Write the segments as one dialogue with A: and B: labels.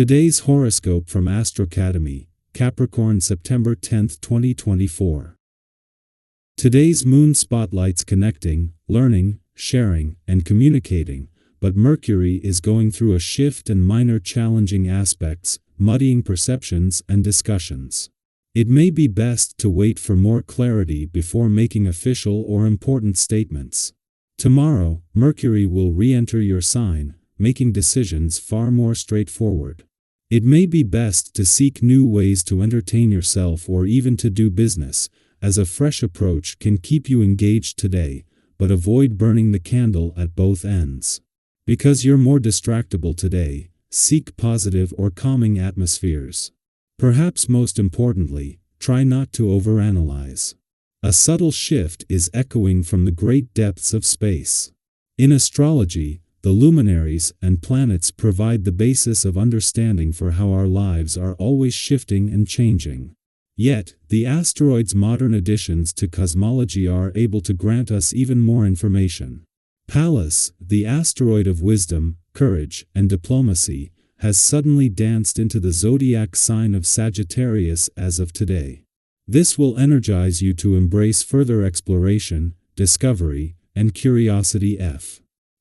A: Today's horoscope from AstroCademy, Capricorn September 10, 2024. Today's moon spotlights connecting, learning, sharing, and communicating, but Mercury is going through a shift and minor challenging aspects, muddying perceptions and discussions. It may be best to wait for more clarity before making official or important statements. Tomorrow, Mercury will re-enter your sign, making decisions far more straightforward. It may be best to seek new ways to entertain yourself or even to do business, as a fresh approach can keep you engaged today, but avoid burning the candle at both ends. Because you're more distractible today, seek positive or calming atmospheres. Perhaps most importantly, try not to overanalyze. A subtle shift is echoing from the great depths of space. In astrology, the luminaries and planets provide the basis of understanding for how our lives are always shifting and changing. Yet, the asteroid's modern additions to cosmology are able to grant us even more information. Pallas, the asteroid of wisdom, courage, and diplomacy, has suddenly danced into the zodiac sign of Sagittarius as of today. This will energize you to embrace further exploration, discovery, and curiosity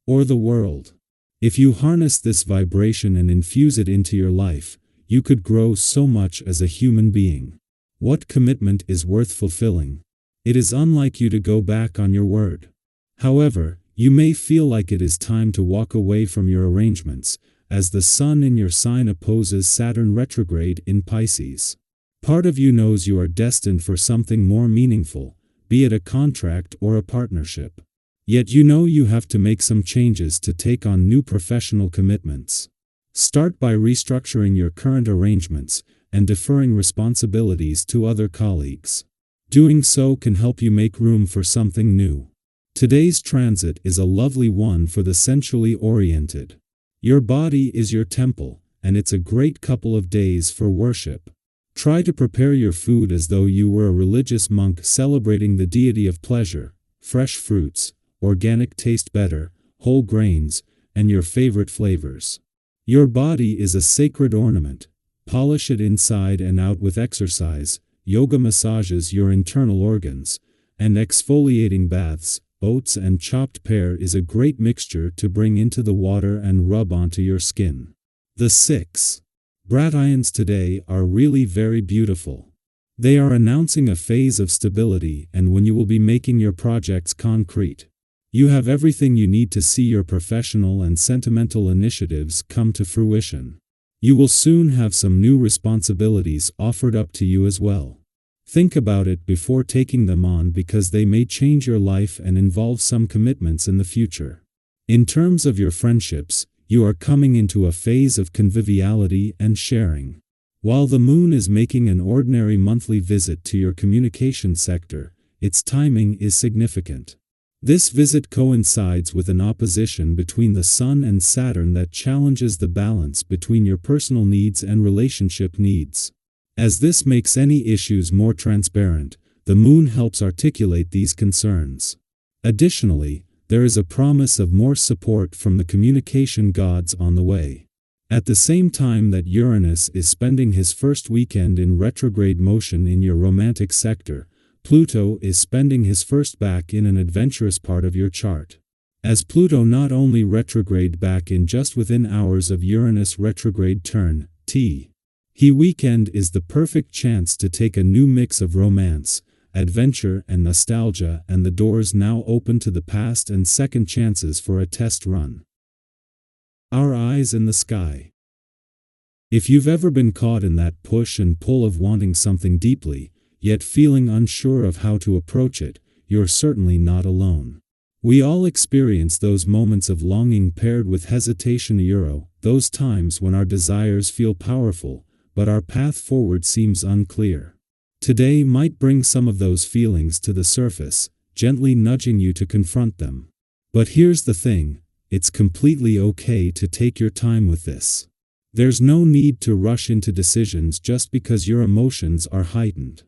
A: or the world. If you harness this vibration and infuse it into your life, you could grow so much as a human being. What commitment is worth fulfilling? It is unlike you to go back on your word. However, you may feel like it is time to walk away from your arrangements, as the Sun in your sign opposes Saturn retrograde in Pisces. Part of you knows you are destined for something more meaningful, be it a contract or a partnership. Yet you know you have to make some changes to take on new professional commitments. Start by restructuring your current arrangements and deferring responsibilities to other colleagues. Doing so can help you make room for something new. Today's transit is a lovely one for the sensually oriented. Your body is your temple, and it's a great couple of days for worship. Try to prepare your food as though you were a religious monk celebrating the deity of pleasure. Fresh fruits, organic taste better, whole grains, and your favorite flavors. Your body is a sacred ornament. Polish it inside and out with exercise, yoga massages your internal organs, and exfoliating baths. Oats and chopped pear is a great mixture to bring into the water and rub onto your skin. The 6 Brations today are really very beautiful. They are announcing a phase of stability and when you will be making your projects concrete. You have everything you need to see your professional and sentimental initiatives come to fruition. You will soon have some new responsibilities offered up to you as well. Think about it before taking them on because they may change your life and involve some commitments in the future. In terms of your friendships, you are coming into a phase of conviviality and sharing. While the moon is making an ordinary monthly visit to your communication sector, its timing is significant. This visit coincides with an opposition between the Sun and Saturn that challenges the balance between your personal needs and relationship needs. As this makes any issues more transparent, the moon helps articulate these concerns. Additionally, there is a promise of more support from the communication gods on the way. At the same time that Uranus is spending his first weekend in retrograde motion in your romantic sector, Pluto is spending his first back in an adventurous part of your chart. As Pluto not only retrograde back in just within hours of Uranus retrograde turn, He weekend is the perfect chance to take a new mix of romance, adventure and nostalgia, and the doors now open to the past and second chances for a test run. Our eyes in the sky. If you've ever been caught in that push and pull of wanting something deeply, yet feeling unsure of how to approach it, you're certainly not alone. We all experience those moments of longing paired with hesitation, those times when our desires feel powerful, but our path forward seems unclear. Today might bring some of those feelings to the surface, gently nudging you to confront them. But here's the thing, it's completely okay to take your time with this. There's no need to rush into decisions just because your emotions are heightened.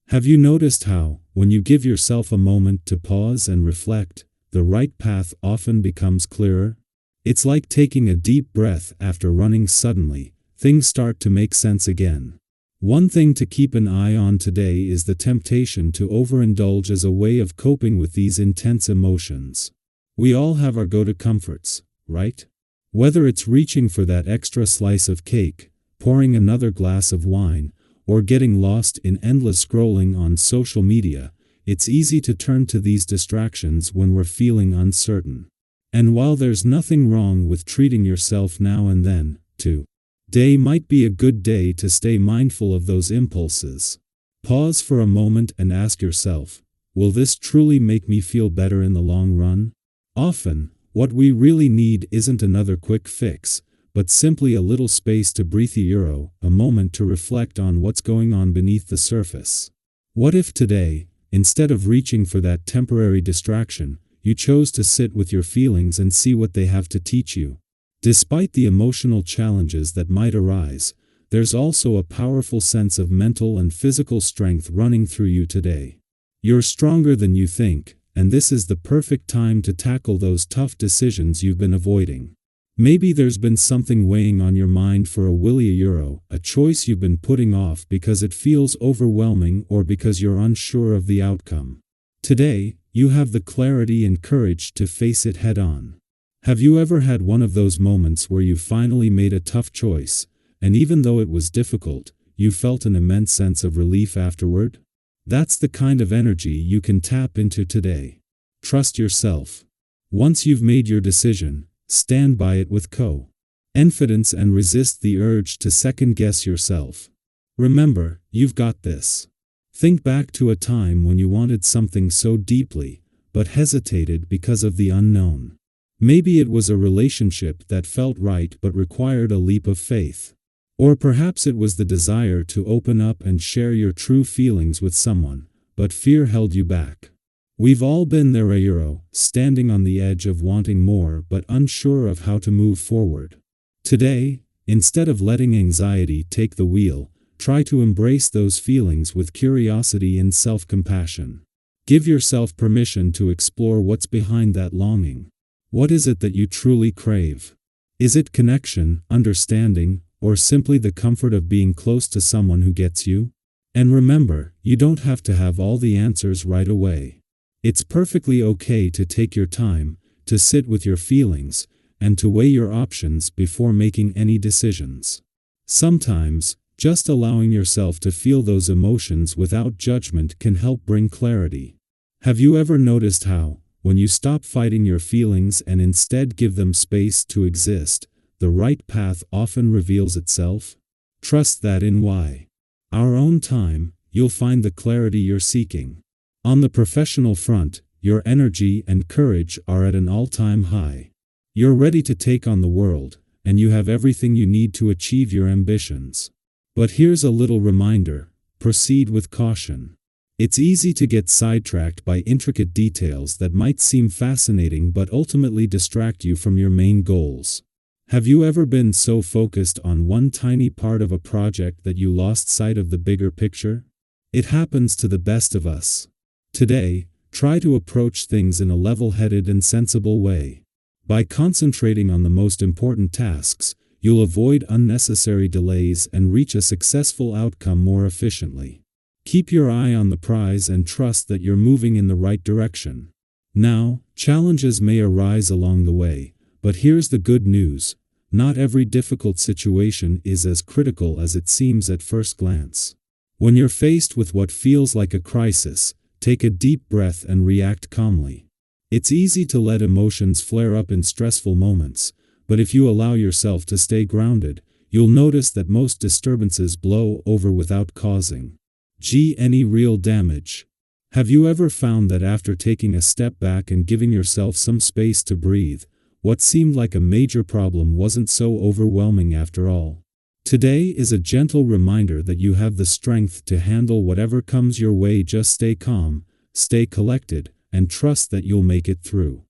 A: Have you noticed how, when you give yourself a moment to pause and reflect, the right path often becomes clearer? It's like taking a deep breath after running suddenly, things start to make sense again. One thing to keep an eye on today is the temptation to overindulge as a way of coping with these intense emotions. We all have our go-to comforts, right? Whether it's reaching for that extra slice of cake, pouring another glass of wine, or getting lost in endless scrolling on social media, it's easy to turn to these distractions when we're feeling uncertain. And while there's nothing wrong with treating yourself now and then, today might be a good day to stay mindful of those impulses. Pause for a moment and ask yourself, will this truly make me feel better in the long run? Often, what we really need isn't another quick fix, but simply a little space to breathe, a moment to reflect on what's going on beneath the surface. What if today, instead of reaching for that temporary distraction, you chose to sit with your feelings and see what they have to teach you? Despite the emotional challenges that might arise, there's also a powerful sense of mental and physical strength running through you today. You're stronger than you think, and this is the perfect time to tackle those tough decisions you've been avoiding. Maybe there's been something weighing on your mind for a while, a choice you've been putting off because it feels overwhelming or because you're unsure of the outcome. Today, you have the clarity and courage to face it head-on. Have you ever had one of those moments where you finally made a tough choice, and even though it was difficult, you felt an immense sense of relief afterward? That's the kind of energy you can tap into today. Trust yourself. Once you've made your decision, stand by it with confidence and resist the urge to second-guess yourself. Remember, you've got this. Think back to a time when you wanted something so deeply, but hesitated because of the unknown. Maybe it was a relationship that felt right but required a leap of faith. Or perhaps it was the desire to open up and share your true feelings with someone, but fear held you back. We've all been there, standing on the edge of wanting more but unsure of how to move forward. Today, instead of letting anxiety take the wheel, try to embrace those feelings with curiosity and self-compassion. Give yourself permission to explore what's behind that longing. What is it that you truly crave? Is it connection, understanding, or simply the comfort of being close to someone who gets you? And remember, you don't have to have all the answers right away. It's perfectly okay to take your time, to sit with your feelings, and to weigh your options before making any decisions. Sometimes, just allowing yourself to feel those emotions without judgment can help bring clarity. Have you ever noticed how, when you stop fighting your feelings and instead give them space to exist, the right path often reveals itself? Trust that in our own time, you'll find the clarity you're seeking. On the professional front, your energy and courage are at an all-time high. You're ready to take on the world, and you have everything you need to achieve your ambitions. But here's a little reminder: proceed with caution. It's easy to get sidetracked by intricate details that might seem fascinating but ultimately distract you from your main goals. Have you ever been so focused on one tiny part of a project that you lost sight of the bigger picture? It happens to the best of us. Today, try to approach things in a level-headed and sensible way. By concentrating on the most important tasks, you'll avoid unnecessary delays and reach a successful outcome more efficiently. Keep your eye on the prize and trust that you're moving in the right direction. Now, challenges may arise along the way, but here's the good news: not every difficult situation is as critical as it seems at first glance. When you're faced with what feels like a crisis, take a deep breath and react calmly. It's easy to let emotions flare up in stressful moments, but if you allow yourself to stay grounded, you'll notice that most disturbances blow over without causing any real damage. Have you ever found that after taking a step back and giving yourself some space to breathe, what seemed like a major problem wasn't so overwhelming after all? Today is a gentle reminder that you have the strength to handle whatever comes your way. Just stay calm, stay collected, and trust that you'll make it through.